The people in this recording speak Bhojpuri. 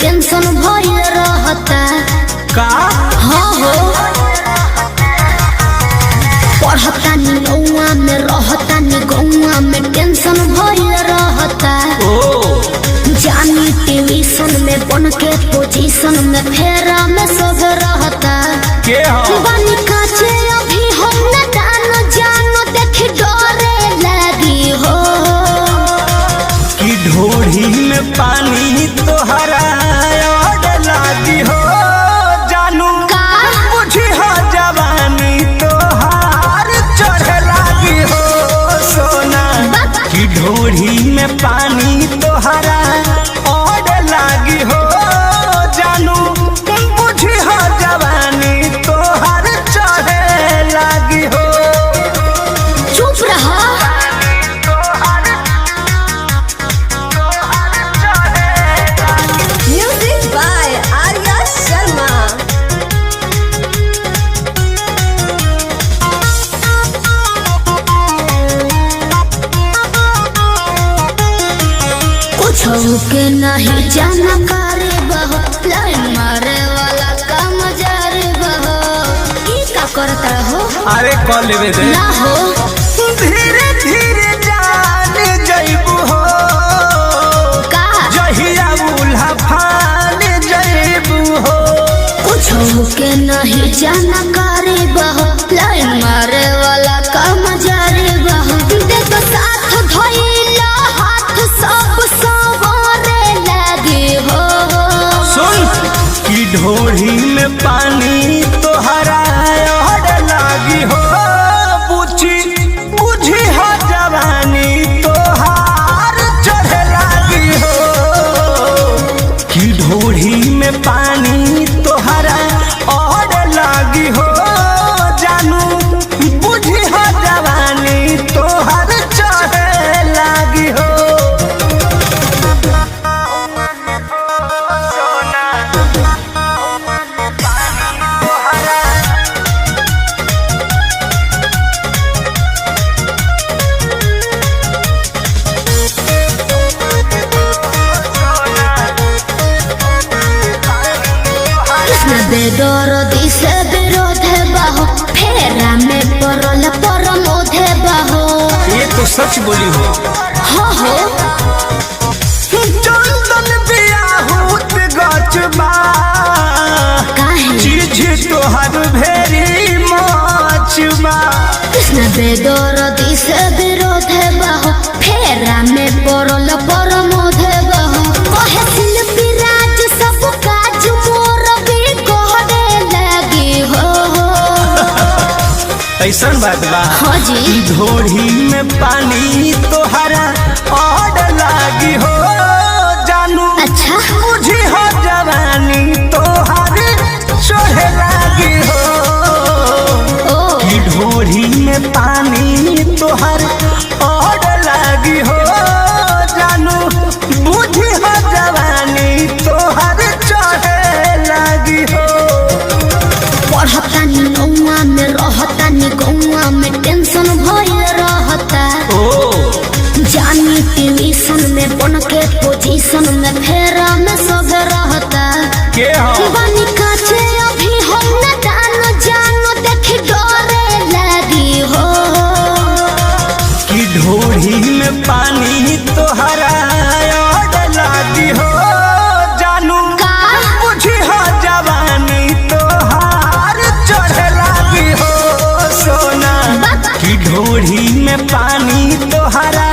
टेंशन भइल रहता का हाँ हो पढ़ता नी गौआ में रहता नी गौआ में टेंशन भइल रहता ओ जानी ट्यूशन में बन के पोजीशन में फेरा में सब रहता के हो बनी काचे अभी हम न जानो देख डरे लगी हो कि ढोढ़ी में पानी तोहरा और लागी हो जानू का बुझी हो जवानी तोहार चढ़े लागी हो सोना कि ढोढ़ी में पानी तोहरा और लागी हो जानू बुझी हो जवानी तोहार चढ़े लागी हो चुप रहा Music by Arya Sharma. कुछ के नहीं जानकारी बहो लाइन मारे वाला काम जारी बहो ई का करता हो अरे कॉल लेवे दे ना हो धीरे धीरे जान जइबू हो का जहिया उल्हा फान जइबू हो कुछ के नहीं जानकारी बहो लाइन मारे वाला काम जारी बहो देखो साथ धइला हाथ सब सवारे लगे हो सुन कि ढोढ़ी में पानी तोहरा और लागी हो बुझी बुझी हो जवानी तोहार चढ़े लागी हो कि ढोढ़ी में पानी तोहरा और लागी हो जानू बुझी हो जवानी तोहार चढ़े लागी हो कृष्ण बेदर दिशे विरोध बाहो फेरा में परल परमोध बाहो ये तो सच बोली हो हाँ हो चंदन बियाहूत गचबा काहे चीज तोहर भेरी मचबा कृष्ण बेदर दिशे विरोध बाहो फेरा में परल परमोध बाहो कहे शिल्पी राज सब काज मोर भी कहने लगी हो ऐसन बात बा हाँ जी ई ढोढ़ी में पानी तोहरा और लागी हो जानू अच्छा बुझी हो जवानी तोहर चढ़े लागी हो ओ ई ढोढ़ी में पानी तोहर और लागी हो जानू बुझी हो जवानी तोहर चढ़े लागी हो पढ़ता नी गौआ में रहता नी गौआ में टेंशन भइल रहता ओ जानी ट्यूशन में बन के पोजीशन में फेरा में सब रहता के हो बनी काचे अभी हम न जानो देख डरे लगी हो कि ढोढ़ी में पानी तोहरा और लागी हो जानू का बुझी हो जवानी तोहार चढ़े लागी हो सोना कि ढोढ़ी में पानी तोहरा